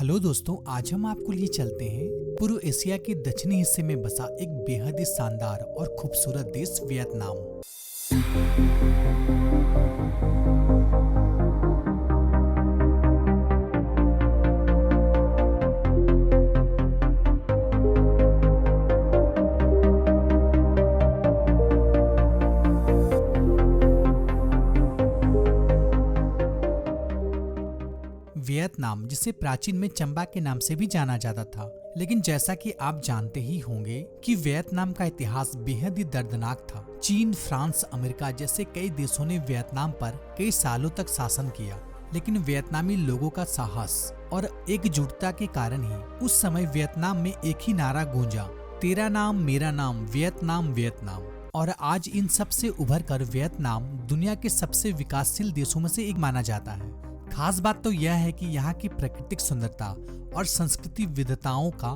Hello दोस्तों, आज हम आपको लिए चलते हैं पूर्व एशिया के दक्षिणी हिस्से में बसा एक बेहद ही शानदार और खूबसूरत देश वियतनाम। वियतनाम, जिसे प्राचीन में चंबा के नाम से भी जाना जाता था, लेकिन जैसा कि आप जानते ही होंगे कि वियतनाम का इतिहास बेहद ही दर्दनाक था। चीन, फ्रांस, अमेरिका जैसे कई देशों ने वियतनाम पर कई सालों तक शासन किया, लेकिन वियतनामी लोगों का साहस और एकजुटता के कारण ही उस समय वियतनाम में एक ही नारा गूंजा, तेरा नाम मेरा नाम, वियतनाम वियतनाम। और आज इन सब से उभर कर वियतनाम दुनिया के सबसे विकासशील देशों में से एक माना जाता है। खास बात तो यह है कि यहाँ की प्राकृतिक सुंदरता और संस्कृति विविधताओं का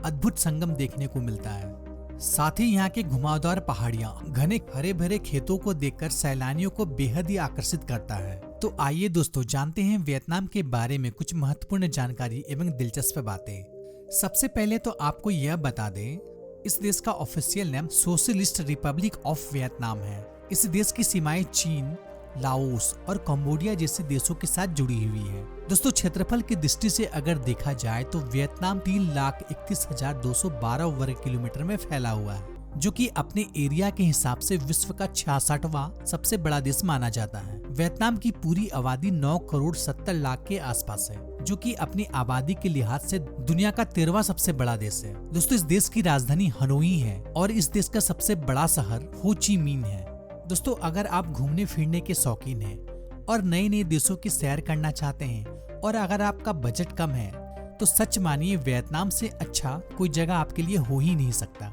अद्भुत संगम देखने को मिलता है। साथ ही यहाँ के घुमावदार पहाड़ियाँ, घने हरे भरे खेतों को देखकर सैलानियों को बेहद ही आकर्षित करता है। तो आइए दोस्तों, जानते हैं वियतनाम के बारे में कुछ महत्वपूर्ण जानकारी एवं दिलचस्प बातें। सबसे पहले तो आपको यह बता दें, इस देश का ऑफिशियल नाम सोशलिस्ट रिपब्लिक ऑफ वियतनाम है। इस देश की सीमाएं चीन, लाओस और कंबोडिया जैसे देशों के साथ जुड़ी हुई है। दोस्तों, क्षेत्रफल की दृष्टि से अगर देखा जाए तो वियतनाम 3,31,212 वर्ग किलोमीटर में फैला हुआ है, जो कि अपने एरिया के हिसाब से विश्व का 66वां सबसे बड़ा देश माना जाता है। वियतनाम की पूरी आबादी 9 करोड़ 70 लाख के आसपास है, जो कि अपनी आबादी के लिहाज से दुनिया का 13वां सबसे बड़ा देश है। दोस्तों, इस देश की राजधानी हनोई है और इस देश का सबसे बड़ा शहर हो ची मिन्ह है। दोस्तों, अगर आप घूमने फिरने के शौकीन हैं और नए नए देशों की सैर करना चाहते हैं और अगर आपका बजट कम है, तो सच मानिए वियतनाम से अच्छा कोई जगह आपके लिए हो ही नहीं सकता,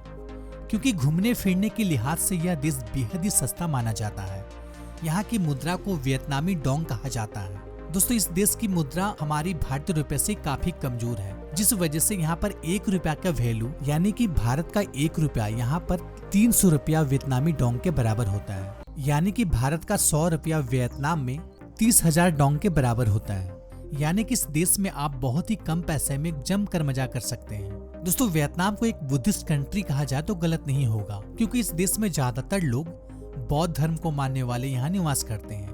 क्योंकि घूमने फिरने के लिहाज से यह देश बेहद ही सस्ता माना जाता है। यहाँ की मुद्रा को वियतनामी डोंग कहा जाता है। दोस्तों, इस देश की मुद्रा हमारी भारतीय रुपए से काफी कमजोर है, जिस वजह से यहाँ पर 1 रुपया का वैल्यू यानी कि भारत का 1 रुपया यहाँ पर 300 रुपया वियतनामी डोंग के बराबर होता है। यानी कि भारत का 100 रुपया वियतनाम में 30,000 डोंग के बराबर होता है। यानी कि इस देश में आप बहुत ही कम पैसे में जमकर मजा कर सकते हैं। दोस्तों, वियतनाम को एक बुद्धिस्ट कंट्री कहा जाए तो गलत नहीं होगा, क्योंकि इस देश में ज्यादातर लोग बौद्ध धर्म को मानने वाले यहाँ निवास करते हैं।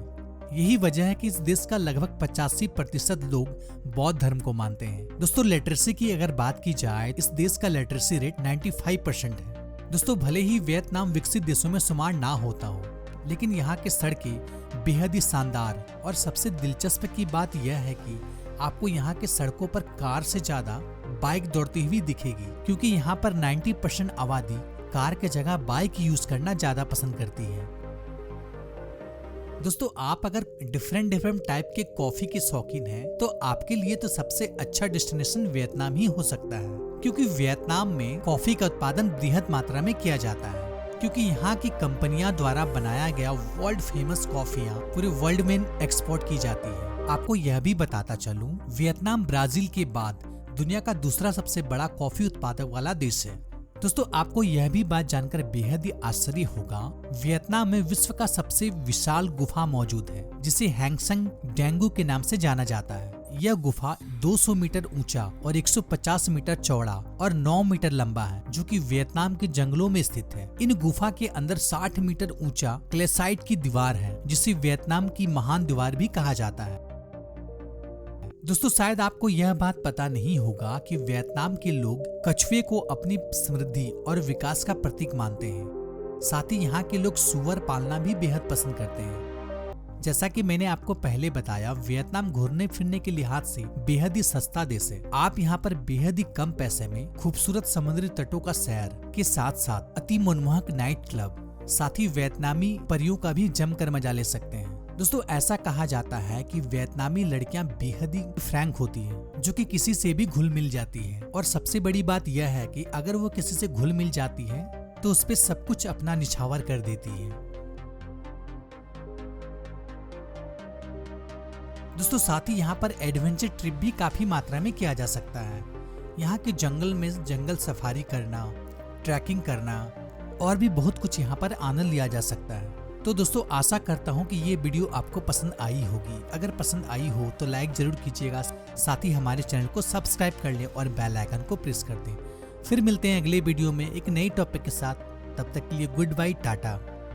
यही वजह है कि इस देश का लगभग 85% लोग बौद्ध धर्म को मानते हैं। दोस्तों, लिटरेसी की अगर बात की जाए, इस देश का लिटरेसी रेट 95% है। दोस्तों, भले ही वियतनाम विकसित देशों में शुमार ना होता हो, लेकिन यहाँ के सड़कें बेहद ही शानदार और सबसे दिलचस्प की बात यह है कि आपको यहाँ के सड़कों पर कार से ज्यादा बाइक दौड़ती हुई दिखेगी, क्योंकि यहाँ पर 90% आबादी कार के जगह बाइक यूज करना ज्यादा पसंद करती है। दोस्तों, आप अगर डिफरेंट टाइप के कॉफी के शौकीन हैं, तो आपके लिए तो सबसे अच्छा डेस्टिनेशन वियतनाम ही हो सकता है, क्योंकि वियतनाम में कॉफी का उत्पादन बृहद मात्रा में किया जाता है। क्योंकि यहाँ की कंपनियां द्वारा बनाया गया वर्ल्ड फेमस कॉफियाँ पूरे वर्ल्ड में एक्सपोर्ट की जाती है। आपको यह भी बताता चलूं, वियतनाम ब्राजील के बाद दुनिया का दूसरा सबसे बड़ा कॉफी उत्पादक वाला देश है। दोस्तों, आपको यह भी बात जानकर बेहद ही आश्चर्य होगा, वियतनाम में विश्व का सबसे विशाल गुफा मौजूद है, जिसे हैंगसंग डेंगू के नाम से जाना जाता है। यह गुफा 200 मीटर ऊंचा और 150 मीटर चौड़ा और 9 मीटर लंबा है, जो कि वियतनाम के जंगलों में स्थित है। इन गुफा के अंदर 60 मीटर ऊंचा क्लेसाइट की दीवार है, जिसे वियतनाम की महान दीवार भी कहा जाता है। दोस्तों, शायद आपको यह बात पता नहीं होगा कि वियतनाम के लोग कछुए को अपनी समृद्धि और विकास का प्रतीक मानते हैं। साथ ही यहाँ के लोग सूअर पालना भी बेहद पसंद करते हैं। जैसा कि मैंने आपको पहले बताया, वियतनाम घूमने फिरने के लिहाज से बेहद ही सस्ता देश है। आप यहाँ पर बेहद ही कम पैसे में खूबसूरत समुद्री तटों का सैर के साथ साथ अति मनमोहक नाइट क्लब, साथ ही वियतनामी परियों का भी जमकर मजा ले सकते हैं। दोस्तों, ऐसा कहा जाता है कि वियतनामी लड़कियां बेहद ही फ्रैंक होती हैं, जो कि किसी से भी घुल मिल जाती हैं। और सबसे बड़ी बात यह है कि अगर वो किसी से घुल मिल जाती है, तो उस पे सब कुछ अपना निछावर कर देती है। दोस्तों, साथ ही यहाँ पर एडवेंचर ट्रिप भी काफी मात्रा में किया जा सकता है। यहाँ के जंगल में जंगल सफारी करना, ट्रैकिंग करना और भी बहुत कुछ यहाँ पर आनंद लिया जा सकता है। तो दोस्तों आशा करता हूँ कि ये वीडियो आपको पसंद आई होगी। अगर पसंद आई हो तो लाइक जरूर कीजिएगा, साथ ही हमारे चैनल को सब्सक्राइब कर लें और बेल आइकन को प्रेस कर दें। फिर मिलते हैं अगले वीडियो में एक नई टॉपिक के साथ। तब तक के लिए गुड बाय, टाटा।